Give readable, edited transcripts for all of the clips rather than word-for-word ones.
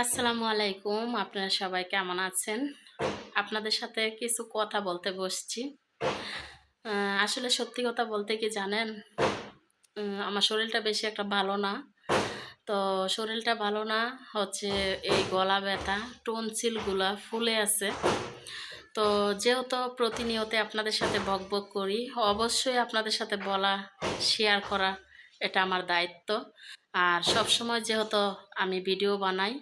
আসসালামু আলাইকুম। আপনারা সবাই কেমন আছেন? আপনাদের সাথে কিছু কথা বলতে বসছি। আ আসলে সত্যি কথা বলতে কি জানেন? আমার শরীরটা বেশি একটা ভালো না। তো শরীরটা ভালো না হচ্ছে এই গলা ব্যথা, টনসিল গুলা ফুলে আছে। তো যেহেতু প্রতিনিয়ত আপনাদের সাথে বকবক করি, অবশ্যই আপনাদের সাথে বলা, শেয়ার করা এটা আমার দায়িত্ব। আর সবসময় যেহেতু আমি ভিডিও বানাই,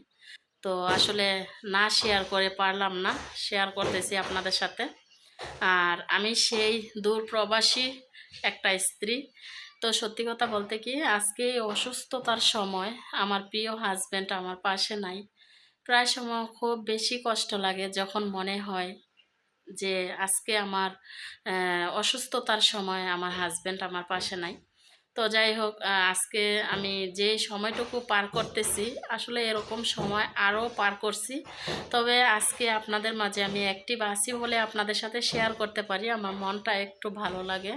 তো আসলে না শেয়ার করে পারলাম না। শেয়ার করতেছি আপনাদের সাথে। আর আমি সেই দূর প্রবাসী একটা স্ত্রী। তো সত্যি কথা বলতে কি আজকে এই অসুস্থতার সময় আমার প্রিয় হাসব্যান্ড আমার পাশে নাই। প্রায় সময় খুব বেশি কষ্ট লাগে যখন মনে হয় যে আজকে আমার অসুস্থতার সময় আমার হাসব্যান্ড আমার পাশে নাই। তো যাই হোক, আজকে আমি যে সময়টুকু পার করতেছি আসলে এরকম সময় আরও পার করছি। তবে আজকে আপনাদের মাঝে আমি অ্যাক্টিভ আছি বলে আপনাদের সাথে শেয়ার করতে পারি, আমার মনটা একটু ভালো লাগে।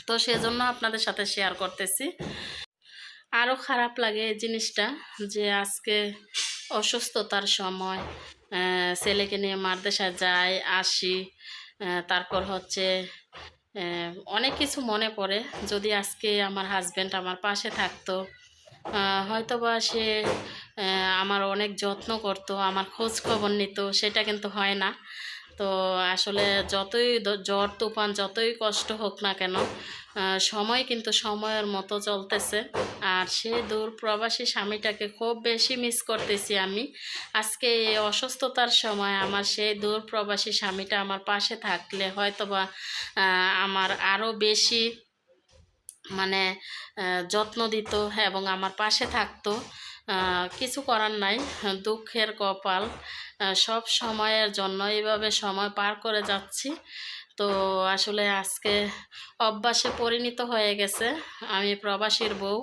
তো সেজন্য আপনাদের সাথে শেয়ার করতেছি। আরও খারাপ লাগে এই জিনিসটা যে আজকে অসুস্থতার সময় ছেলেকে নিয়ে মাদ্রাসায় যাই আসি, তারপর হচ্ছে অনেক কিছু মনে পড়ে। যদি আজকে আমার হাজব্যান্ড আমার পাশে থাকতো, হয়তোবা সে আমার অনেক যত্ন করতো, আমার খোঁজ খবর নিত, সেটা কিন্তু হয় না। তো আসলে যতই ঝড় তুফান যতই কষ্ট হোক না কেন, সময় কিন্তু সময়ের মতো চলতেছে। আর সেই দূর প্রবাসী স্বামীটাকে খুব বেশি মিস করতেছি আমি। আজকে এই অসুস্থতার সময় আমার সেই দূর প্রবাসী স্বামীটা আমার পাশে থাকলে হয়তোবা আমার আরও বেশি মানে যত্ন দিত এবং আমার পাশে থাকতো। কিছু করার নাই, দুঃখের কপাল। সব সময়ের জন্য এইভাবে সময় পার করে যাচ্ছি। তো আসলে আজকে অভ্যাসে পরিণত হয়ে গেছে। আমি প্রবাসীর বউ,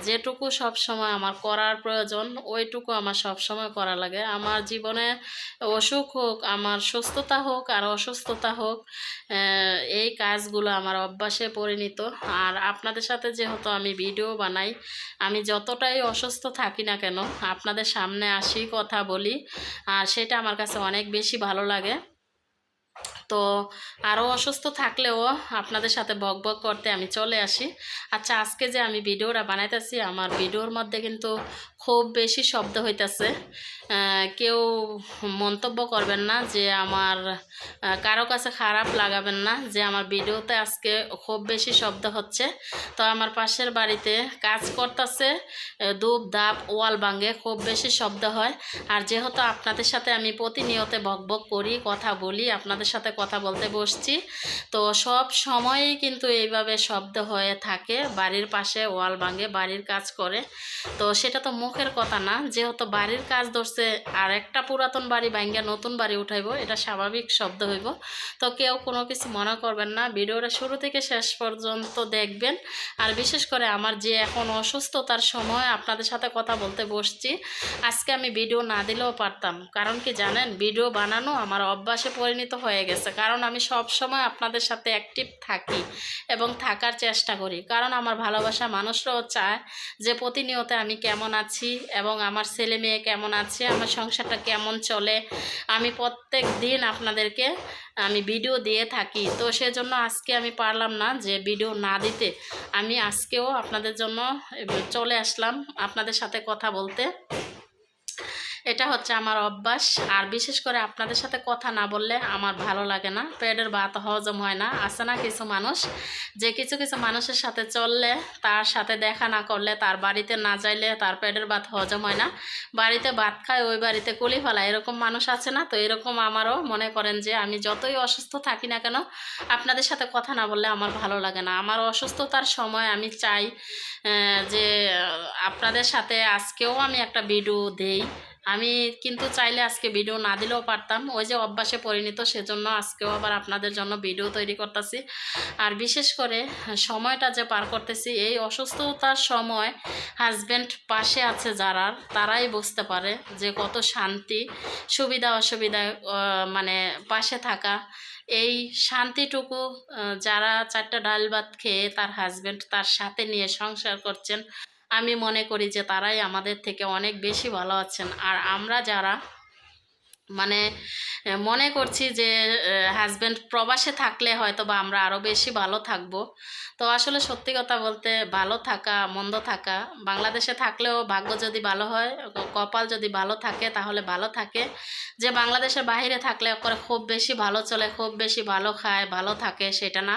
যেটুকু সব সময় আমার করার প্রয়োজন ওইটুকু আমার সব সময় করা লাগে। আমার জীবনে অসুখ হোক, আমার সুস্থতা হোক আর অসুস্থতা হোক, এই কাজগুলো আমার অভ্যাসে পরিণত। আর আপনাদের সাথে যেহেতু আমি ভিডিও বানাই, আমি যতটাই অসুস্থ থাকি না কেন আপনাদের সামনে আসি, কথা বলি, আর সেটা আমার কাছে অনেক বেশি ভালো লাগে। তো আরও অসুস্থ থাকলেও আপনাদের সাথে বকবক করতে আমি চলে আসি। আচ্ছা, আজকে যে আমি ভিডিওটা বানাইতেছি আমার ভিডিওর মধ্যে কিন্তু খুব বেশি শব্দ হইতেছে। কেউ মন্তব্য করবেন না যে আমার, কারো কাছে খারাপ লাগাবেন না যে আমার ভিডিওতে আজকে খুব বেশি শব্দ হচ্ছে। তো আমার পাশের বাড়িতে কাজ করতেছে, ধূপ ধাপ ওয়াল ভাঙে, খুব বেশি শব্দ হয়। আর যেহেতু আপনাদের সাথে আমি প্রতিনিয়ত বকবক করি, কথা বলি, আপনাদের সাথে কথা বলতে বসছি, তো সব সময়ই কিন্তু এইভাবে শব্দ হয়ে থাকে। বাড়ির পাশে ওয়াল ভাঙে, বাড়ির কাজ করে। তো সেটা তো মুখের কথা না, যেহেতু বাড়ির কাজ ধরছে আর একটা পুরাতন বাড়ি ভাঙ্গা নতুন বাড়ি উঠাইব, এটা স্বাভাবিক শব্দ হইব। তো কেউ কোনো কিছু মনে করবেন না, ভিডিওটা শুরু থেকে শেষ পর্যন্ত দেখবেন। আর বিশেষ করে আমার যে এখন অসুস্থতার সময় আপনাদের সাথে কথা বলতে বসছি, আজকে আমি ভিডিও না দিলেও পারতাম। কারণ কি জানেন, ভিডিও বানানো আমার অভ্যাসে পরিণত হয়ে গেছে। কারণ আমি সব সময় আপনাদের সাথে অ্যাক্টিভ থাকি এবং থাকার চেষ্টা করি। কারণ আমার ভালোবাসা মানুষরাও চায় যে প্রতিনিয়ত আমি কেমন আছি এবং আমার ছেলে মেয়ে কেমন আছে, আমার সংসারটা কেমন চলে, আমি প্রত্যেক দিন আপনাদেরকে আমি ভিডিও দিয়ে থাকি। তো সেজন্য আজকে আমি পারলাম না যে ভিডিও না দিতে। আমি আজকেও আপনাদের জন্য চলে আসলাম আপনাদের সাথে কথা বলতে। এটা হচ্ছে আমার অভ্যাস। আর বিশেষ করে আপনাদের সাথে কথা না বললে আমার ভালো লাগে না, পেটের ভাত হজম হয় না। আছে না কিছু মানুষ, যে কিছু কিছু মানুষের সাথে চললে, তার সাথে দেখা না করলে, তার বাড়িতে না যাইলে তার পেটের ভাত হজম হয় না, বাড়িতে ভাত খায় ওই বাড়িতে কুলি ফেলায়, এরকম মানুষ আছে না? তো এরকম আমারও মনে করেন যে আমি যতই অসুস্থ থাকি না কেন আপনাদের সাথে কথা না বললে আমার ভালো লাগে না। আমার অসুস্থতার সময় আমি চাই যে আপনাদের সাথে আজকেও আমি একটা ভিডিও দেই। আমি কিন্তু চাইলে আজকে ভিডিও না দিলেও পারতাম, ওই যে অভ্যাসে পরিণত, সেজন্য আজকেও আবার আপনাদের জন্য ভিডিও তৈরি করতেছি। আর বিশেষ করে সময়টা যে পার করতেছি এই অসুস্থতার সময়, হাজব্যান্ড পাশে আছে যারা, তারাই বুঝতে পারে যে কত শান্তি, সুবিধা অসুবিধা, মানে পাশে থাকা, এই শান্তিটুকু যারা চারটা ডাল ভাত খেয়ে তার হাজব্যান্ড তার সাথে নিয়ে সংসার করছেন, আমি মনে করি যে তারাই আমাদের থেকে অনেক বেশি ভালো আছেন। আর আমরা যারা মানে মনে করছি যে হাজব্যান্ড প্রবাসে থাকলে হয়তো বা আমরা আরও বেশি ভালো থাকবো। তো আসলে সত্যি কথা বলতে ভালো থাকা মন্দ থাকা বাংলাদেশে থাকলেও ভাগ্য যদি ভালো হয়, কপাল যদি ভালো থাকে তাহলে ভালো থাকে। যে বাংলাদেশের বাইরে থাকলে করে খুব বেশি ভালো চলে, খুব বেশি ভালো খায়, ভালো থাকে, সেটা না।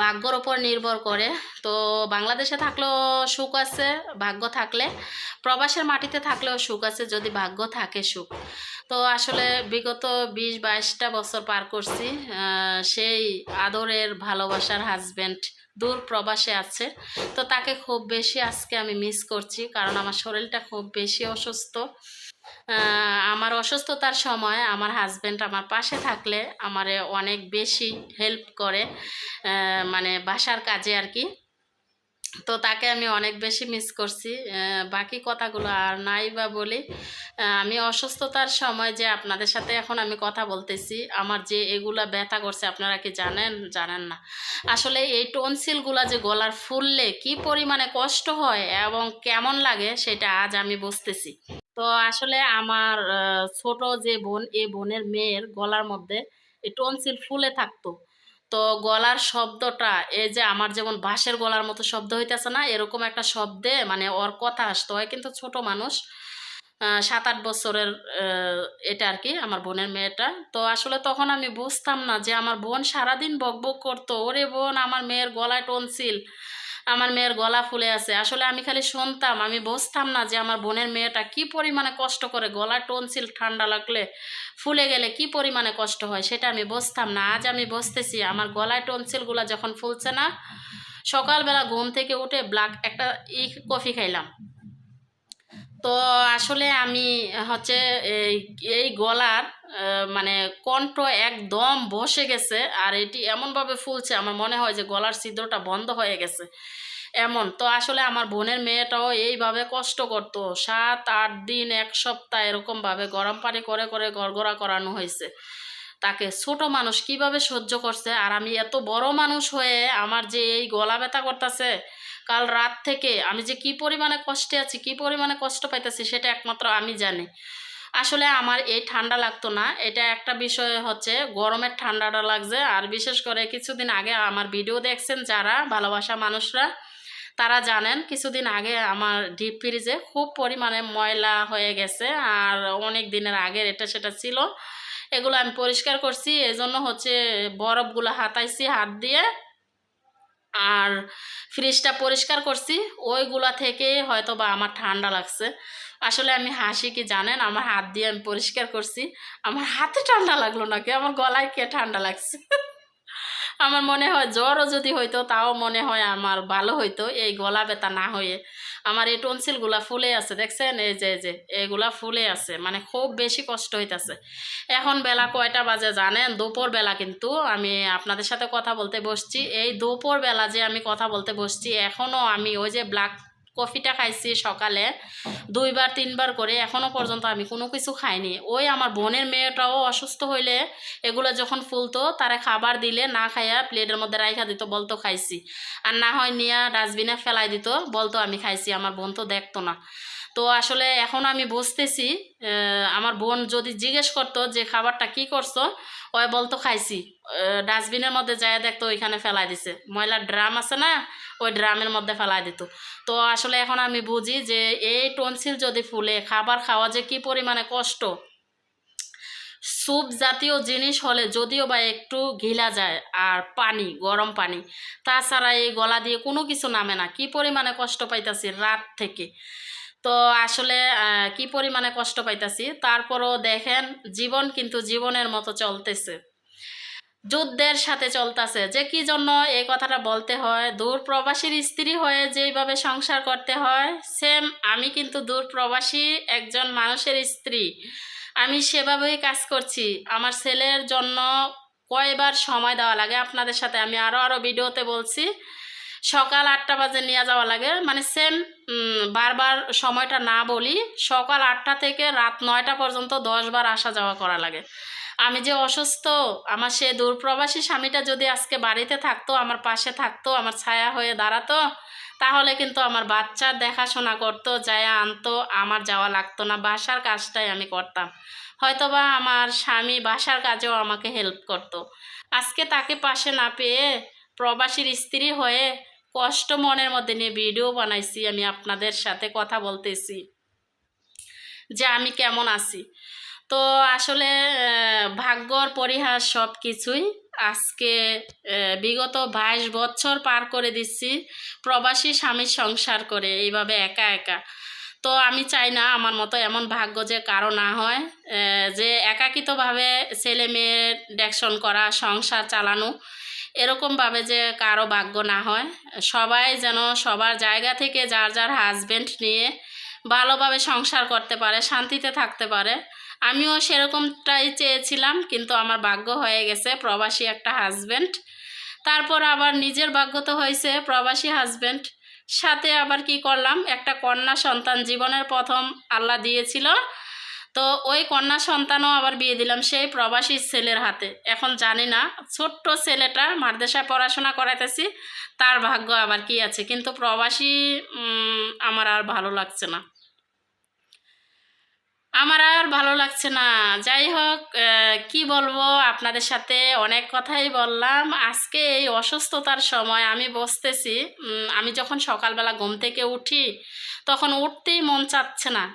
ভাগ্যর ওপর নির্ভর করে। তো বাংলাদেশে থাকলেও সুখ আছে ভাগ্য থাকলে, প্রবাসের মাটিতে থাকলেও সুখ আছে যদি ভাগ্য থাকে সুখ। তো আসলে বিগত 20-22টা বছর পার করছি। সেই আদরের ভালোবাসার হাজব্যান্ড দূর প্রবাসে আছে। তো তাকে খুব বেশি আজকে আমি মিস করছি, কারণ আমার শরীরটা খুব বেশি অসুস্থ। আমার অসুস্থতার সময় আমার হাজব্যান্ড আমার পাশে থাকলে আমারে অনেক বেশি হেল্প করে, মানে বাসার কাজে আর কি। তো তাকে আমি অনেক বেশি মিস করছি। বাকি কথাগুলো আর নাই বা বলি। আমি অসুস্থতার সময় যে আপনাদের সাথে এখন আমি কথা বলতেছি, আমার যে এগুলা ব্যথা করছে আপনারা কি জানেন? জানেন না। আসলে এই টনসিলগুলা যে গলার ফুললে কি পরিমাণে কষ্ট হয় এবং কেমন লাগে সেটা আজ আমি বুঝতেছি। তো আসলে আমার ছোট যে বোন, এই বোনের মেয়ের গলার মধ্যে এই টনসিল ফুলে থাকতো। তো গলার শব্দটা এই যে আমার যেমন বাঁশের গলার মতো শব্দ হইতেছে না, এরকম একটা শব্দে মানে ওর কথা আসতো। হয় কিন্তু ছোট মানুষ, 7-8 বছরের এটা আর কি আমার বোনের মেয়েটা। তো আসলে তখন আমি বুঝতাম না যে আমার বোন সারাদিন বকবক করতো, ওরে বোন আমার মেয়ের গলায় টনসিল, আমার মেয়ের গলা ফুলে আছে। আসলে আমি খালি শুনতাম, আমি বুঝতাম না যে আমার বোনের মেয়েটা কি পরিমাণে কষ্ট করে, গলায় টনসিল ঠান্ডা লাগলে ফুলে গেলে কি পরিমাণে কষ্ট হয় সেটা আমি বুঝতাম না। আজ আমি বুঝতেছি আমার গলায় টনসিলগুলো যখন ফুলছে না, সকালবেলা ঘুম থেকে উঠে ব্ল্যাক একটা কফি খাইলাম। তো আসলে আমি হচ্ছে এই এই গলার মানে কণ্ঠ একদম বসে গেছে, আর এটি এমনভাবে ফুলছে আমার মনে হয় যে গলার ছিদ্রটা বন্ধ হয়ে গেছে এমন। তো আসলে আমার বোনের মেয়েটাও এইভাবে কষ্ট করতো 7-8 দিন, 1 সপ্তাহ এরকমভাবে গরম পানি করে করে গড়গড়া করানো হয়েছে তাকে। ছোট মানুষ কিভাবে সহ্য করছে, আর আমি এত বড় মানুষ হয়ে আমার যে এই গলা ব্যথা করতেছে কাল রাত থেকে, আমি যে কি পরিমাণে কষ্টে আছি, কি পরিমাণে কষ্ট পাইতেছি সেটা একমাত্র আমি জানি। আসলে আমার এই ঠান্ডা লাগতো না, এটা একটা বিষয় হচ্ছে গরমের ঠান্ডাটা লাগছে। আর বিশেষ করে কিছুদিন আগে আমার ভিডিও দেখছেন যারা ভালোবাসা মানুষরা, তারা জানেন কিছুদিন আগে আমার ডিপ ফ্রিজে খুব পরিমাণে ময়লা হয়ে গেছে, আর অনেক দিনের আগের এটা সেটা ছিল। এগুলো আমি পরিষ্কার করছি, এজন্য হচ্ছে বরফগুলো হাতাইছি হাত দিয়ে, আর ফ্রিজটা পরিষ্কার করছি, ওইগুলা থেকে হয়তো বা আমার ঠান্ডা লাগছে। আসলে আমি হাসি কি জানেন, আমার হাত দিয়ে আমি পরিষ্কার করছি, আমার হাতে ঠান্ডা লাগলো নাকি আমার গলায় কে ঠান্ডা লাগছে। আমার মনে হয় জ্বরও যদি হইতো তাও মনে হয় আমার ভালো হইতো, এই গলা ব্যথা না হয়ে। আমার এই টনসিলগুলা ফুলে আছে দেখছেন, এই যে এগুলা ফুলে আছে, মানে খুব বেশি কষ্ট হইতাছে। এখন বেলা কয়টা বাজে জানেন? দুপুর বেলা, কিন্তু আমি আপনাদের সাথে কথা বলতে বসছি এই দুপুর বেলা যে আমি কথা বলতে বসছি, এখনো আমি ওই যে ব্ল্যাক কফিটা খাইছি সকালে 2-3 বার করে, এখনো পর্যন্ত আমি কোনো কিছু খাইনি। ওই আমার বোনের মেয়েটাও অসুস্থ হইলে এগুলো যখন ফুলতো তারা খাবার দিলে না খাইয়া প্লেটের মধ্যে রাইখা দিত, বলতো খাইছি। আর না হয় নিয়া ডাস্টবিনে ফেলাই দিত, বলতো আমি খাইছি, আমার বোন তো দেখতো না। তো আসলে এখন আমি বুঝতেছি, আমার বোন যদি জিজ্ঞেস করতো যে খাবারটা কি করছো, ওই বলতো খাইছি, ডাস্টবিনের মধ্যে যায় দেখতো ওইখানে ফেলাই দিছে, ময়লার ড্রাম আছে না, ওই ড্রামের মধ্যে ফেলাই দিত। তো আসলে এখন আমি বুঝি যে এই টনসিল যদি ফুলে খাবার খাওয়া যে কি পরিমাণে কষ্ট। স্যুপ জাতীয় জিনিস হলে যদিও বা একটু ঘিলা যায়, আর পানি, গরম পানি, তাছাড়া এই গলা দিয়ে কোনো কিছু নামে না। কি পরিমাণে কষ্ট পাইতাছি রাত থেকে। তো আসলে কি পরিমাণে কষ্ট পাইতাছি, তারপরও দেখেন জীবন কিন্তু জীবনের মতো চলতেছে, যুদ্ধের সাথে চলতেছে। যে কি জন্য এই কথাটা বলতে হয়, দূর প্রবাসীর স্ত্রী হয়ে যেইভাবে সংসার করতে হয়, সেম আমি কিন্তু দূর প্রবাসী একজন মানুষের স্ত্রী, আমি সেভাবেই কাজ করছি। আমার ছেলের জন্য কয়বার সময় দেওয়া লাগে আপনাদের সাথে আমি আরো ভিডিওতে বলছি। সকাল 8টা বাজে নিয়ে যাওয়া লাগে, মানে সেম, বারবার সময়টা না বলি, সকাল 8টা থেকে রাত 9টা পর্যন্ত 10 বার আসা যাওয়া করা লাগে। আমি যে অসুস্থ, আমার সে দূরপ্রবাসী স্বামীটা যদি আজকে বাড়িতে থাকতো, আমার পাশে থাকতো, আমার ছায়া হয়ে দাঁড়াতো, তাহলে কিন্তু আমার বাচ্চার দেখাশোনা করতো, যায় আনতো, আমার যাওয়া লাগতো না, বাসার কাজটাই আমি করতাম। হয়তোবা আমার স্বামী বাসার কাজেও আমাকে হেল্প করতো। আজকে তাকে পাশে না পেয়ে প্রবাসীর স্ত্রী হয়ে কষ্ট মনের মধ্যে নিয়ে ভিডিও বানাইছি, আমি আপনাদের সাথে কথা বলতেছি যে আমি কেমন আছি। তো আসলে ভাগ্যর পরিহাস সব কিছুই। আজকে বিগত 22 বছর পার করে দিচ্ছি প্রবাসী স্বামীর সংসার করে এইভাবে একা একা। তো আমি চাই না আমার মতো এমন ভাগ্য যে কারো না হয়, যে একাকিতভাবে ছেলে মেয়ের দেখশন করা, সংসার চালানো, এরকমভাবে যে কারো ভাগ্য না হয়। সবাই যেন সবার জায়গা থেকে যার যার হাজবেন্ড নিয়ে ভালোভাবে সংসার করতে পারে, শান্তিতে থাকতে পারে। আমিও সেরকমটাই চেয়েছিলাম, কিন্তু আমার ভাগ্য হয়ে গেছে প্রবাসী একটা হাজবেন্ড। তারপর আবার নিজের ভাগ্য তো হয়েছে প্রবাসী হাজবেন্ড, সাথে আবার কি করলাম, একটা কন্যা সন্তান জীবনের প্রথম আল্লাহ দিয়েছিল। তো ওই কন্যা সন্তানও আবার বিয়ে দিলাম সেই প্রবাসী ছেলের হাতে। এখন জানি না ছোট্ট ছেলেটা মাদ্রাসায় পড়াশোনা করাইতেছি, তার ভাগ্য আবার কি আছে। কিন্তু প্রবাসী আমার আর ভালো লাগছে না, আমার আর ভালো লাগছে না। যাই হোক, কি বলবো, আপনাদের সাথে অনেক কথাই বললাম। আজকে এই অসুস্থতার সময় আমি বসতেছি, আমি যখন সকালবেলা ঘুম থেকে উঠি তখন উঠতেই মন চাচ্ছে না।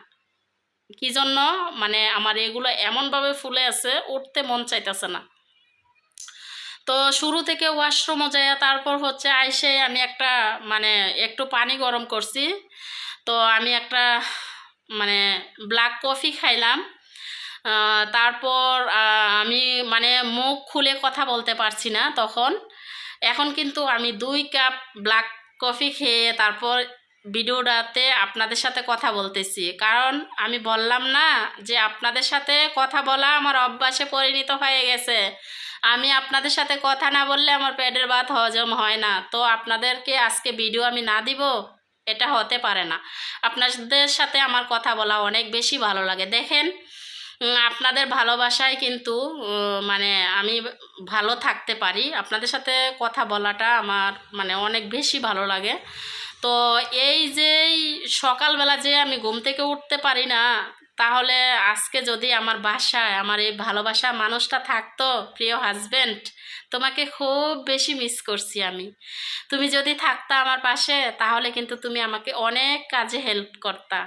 কি জন্য মানে আমার এগুলো এমনভাবে ফুলে আছে, উঠতে মন চাইতেছে না। তো শুরু থেকে ওয়াশরুমও যায়, তারপর হচ্ছে আইসে আমি একটা মানে একটু পানি গরম করছি। তো আমি একটা মানে ব্ল্যাক কফি খাইলাম। তারপর আমি মানে মুখ খুলে কথা বলতে পারছি না তখন। এখন কিন্তু আমি 2 কাপ ব্ল্যাক কফি খেয়ে তারপর ভিডিওটাতে আপনাদের সাথে কথা বলতেছি। কারণ আমি বললাম না যে আপনাদের সাথে কথা বলা আমার অভ্যাসে পরিণত হয়ে গেছে। আমি আপনাদের সাথে কথা না বললে আমার পেটের ভাত হজম হয় না। তো আপনাদেরকে আজকে ভিডিও আমি না দিব, এটা হতে পারে না। আপনাদের সাথে আমার কথা বলা অনেক বেশি ভালো লাগে। দেখেন, আপনাদের ভালোবাসায় কিন্তু মানে আমি ভালো থাকতে পারি। আপনাদের সাথে কথা বলাটা আমার মানে অনেক বেশি ভালো লাগে। তো এই যে সকালবেলা যে আমি ঘুম থেকে উঠতে পারি না, তাহলে আজকে যদি আমার বাসায় আমার এই ভালোবাসা মানুষটা থাকতো, প্রিয় হাজবেন্ড, তোমাকে খুব বেশি মিস করছি আমি। তুমি যদি থাকতা আমার পাশে, তাহলে কিন্তু তুমি আমাকে অনেক কাজে হেল্প করতা।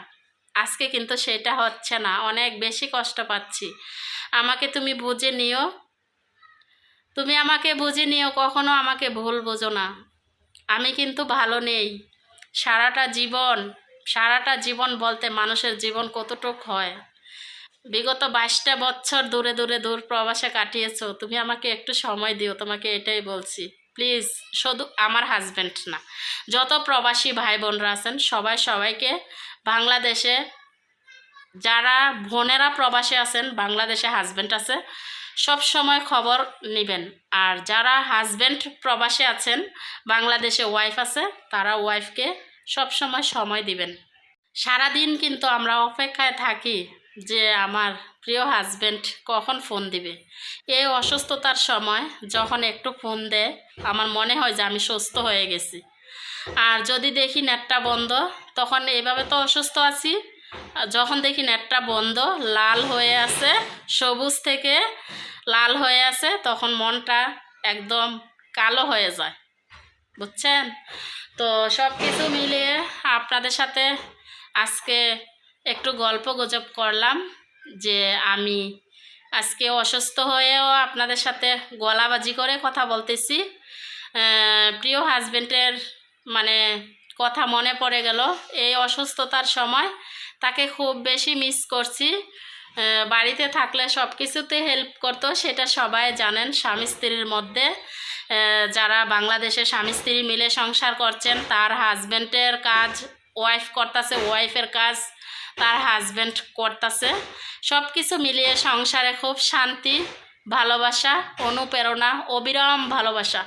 আজকে কিন্তু সেটা হচ্ছে না, অনেক বেশি কষ্ট পাচ্ছি। আমাকে তুমি বুঝে নিও, তুমি আমাকে বুঝে নিও, কখনো আমাকে ভুল বোঝো না। আমি কিন্তু ভালো নেই। সারাটা জীবন, সারাটা জীবন বলতে মানুষের জীবন কতটুক হয়। বিগত 22টা বছর দূরে দূরে দূর প্রবাসে কাটিয়েছো, তুমি আমাকে একটু সময় দিও, তোমাকে এটাই বলছি প্লিজ। শুধু আমার হাজব্যান্ড না, যত প্রবাসী ভাই বোনরা আছেন সবাই সবাইকে, বাংলাদেশে যারা বোনেরা প্রবাসে আছেন, বাংলাদেশে হাজব্যান্ড আছে, সব সময় খবর নেবেন। আর যারা হাজব্যান্ড প্রবাসে আছেন, বাংলাদেশে ওয়াইফ আছে, তারা ওয়াইফকে সব সময় সময় দিবেন। সারাদিন কিন্তু আমরা অপেক্ষায় থাকি যে আমার প্রিয় হাজব্যান্ড কখন ফোন দিবে। এই অসুস্থতার সময় যখন একটু ফোন দেয়, আমার মনে হয় যে আমি সুস্থ হয়ে গেছি। আর যদি দেখি নেটটা বন্ধ, তখন এইভাবে তো অসুস্থ আছি, যখন দেখি নেটটা বন্ধ, লাল হয়ে আছে, সবুজ থেকে লাল হয়ে আছে, তখন মনটা একদম কালো হয়ে যায়, বুঝছেন। তো সব কিছু মিলিয়ে আপনাদের সাথে আজকে একটু গল্প গুজব করলাম যে আমি আজকে অসুস্থ হয়েও আপনাদের সাথে গলাবাজি করে কথা বলতেছি। প্রিয় হাজবেন্ডের মানে কথা মনে পড়ে গেল এই অসুস্থতার সময়, তাকে খুব বেশি মিস করছি। বাড়িতে থাকলে সব কিছুতে হেল্প করতো, সেটা সবাই জানেন। স্বামী স্ত্রীর মধ্যে যারা বাংলাদেশে স্বামী স্ত্রী মিলে সংসার করছেন, তার হাজব্যান্ডের কাজ ওয়াইফ করতেছে, ওয়াইফের কাজ তার হাজব্যান্ড করতেছে। সব কিছু মিলিয়ে সংসারে খুব শান্তি, ভালোবাসা, অনুপ্রেরণা, অবিরাম ভালোবাসা।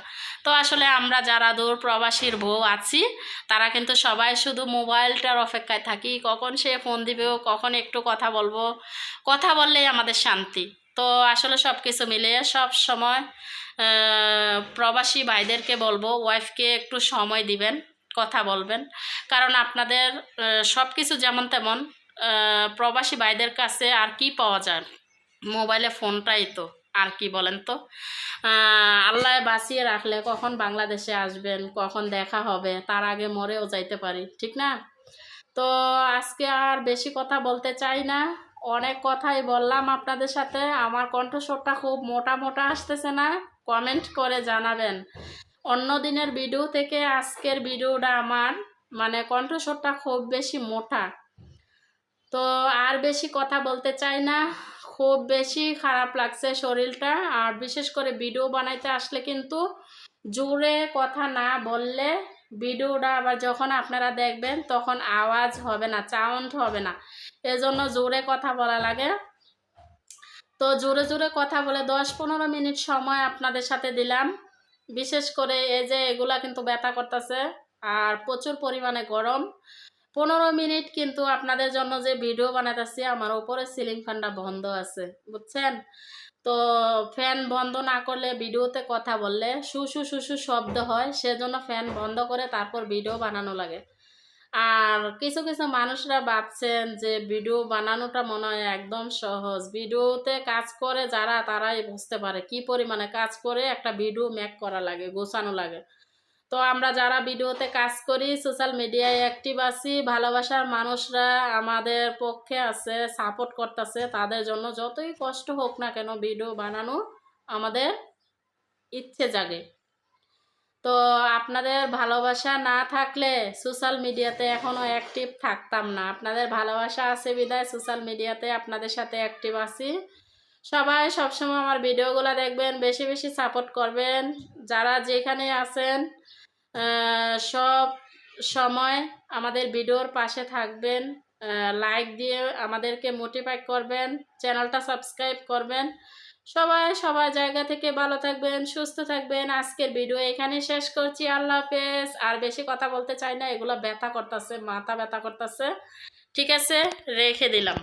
তো আসলে আমরা যারা দূর প্রবাসীর বউ আছি, তারা কিন্তু সবাই শুধু মোবাইলটার অপেক্ষায় থাকি, কখন সে ফোন দিবে, কখন একটু কথা বলবো, কথা বললেই আমাদের শান্তি। তো আসলে সব কিছু মিলিয়ে সব সময় প্রবাসী ভাইদেরকে বলবো ওয়াইফকে একটু সময় দিবেন, কথা বলবেন, কারণ আপনাদের সব কিছু যেমন তেমন, প্রবাসী ভাইদের কাছে আর কি পাওয়া যায়, মোবাইলে ফোনটাই তো, আর কি বলেন তো। আল্লাহ বাঁচিয়ে রাখলে কখন বাংলাদেশে আসবেন, কখন দেখা হবে, তার আগে মরেও যাইতে পারি, ঠিক না? তো আজকে আর বেশি কথা বলতে চাই না, অনেক কথাই বললাম আপনাদের সাথে। আমার কণ্ঠস্বরটা খুব মোটা মোটা আসতেছে না? কমেন্ট করে জানাবেন। অন্য দিনের ভিডিও থেকে আজকের ভিডিওটা আমার মানে কণ্ঠস্বরটা খুব বেশি মোটা। তো আর বেশি কথা বলতে চাই না, খুব বেশি খারাপ লাগছে শরীরটা। আর বিশেষ করে ভিডিও বানাইতে আসলে কিন্তু জোরে কথা না বললে ভিডিওটা আবার যখন আপনারা দেখবেন তখন আওয়াজ হবে না, সাউন্ড হবে না, এজন্য জোরে কথা বলা লাগে। তো জোরে জোরে কথা বলে 10-15 মিনিট সময় আপনাদের সাথে দিলাম। বিশেষ করে এই যে এগুলা কিন্তু ব্যথা করতেছে, আর প্রচুর পরিমাণে গরম। 15 মিনিট কিন্তু আপনাদের জন্য যে ভিডিও বানাতেছি, আমার উপরে সিলিং ফ্যানটা বন্ধ আছে, বুঝছেন? তো ফ্যান বন্ধ না করলে ভিডিওতে কথা বললে শু শু শু শু শব্দ হয়, সেজন্য ফ্যান বন্ধ করে তারপর ভিডিও বানানো লাগে। আর কিছু কিছু মানুষরা ভাবছেন যে ভিডিও বানানোটা মনে হয় একদম সহজ, ভিডিওতে কাজ করে যারা তারাই বুঝতে পারে কি পরিমাণে কাজ করে একটা ভিডিও মেক করা লাগে, গোছানো লাগে। তো আমরা যারা ভিডিওতে কাজ করি, সোশ্যাল মিডিয়ায় অ্যাক্টিভ আছি, ভালোবাসার মানুষরা আমাদের পক্ষে আছে, সাপোর্ট করতেছে, তাদের জন্য যতই কষ্ট হোক না কেন ভিডিও বানানো আমাদের ইচ্ছে জাগে। তো আপনাদের ভালোবাসা না থাকলে সোশ্যাল মিডিয়াতে এখনো অ্যাক্টিভ থাকতাম না। আপনাদের ভালোবাসা আছে বিধায় সোশ্যাল মিডিয়াতে আপনাদের সাথে অ্যাক্টিভ আছি। সবাই সবসময় আমার ভিডিওগুলো দেখবেন, বেশি বেশি সাপোর্ট করবেন। যারা যেখানে আছেন সব সময় আমাদের ভিডিওর পাশে থাকবেন, লাইক দিয়ে আমাদেরকে মোটিভেট করবেন, চ্যানেলটা সাবস্ক্রাইব করবেন। সবাই সবার জায়গা থেকে ভালো থাকবেন, সুস্থ থাকবেন। আজকের ভিডিও এখানেই শেষ করছি। আল্লাহ হাফেজ। আর বেশি কথা বলতে চাই না, এগুলো ব্যথা করতেছে, মাথা ব্যথা করতেছে। ঠিক আছে, রেখে দিলাম।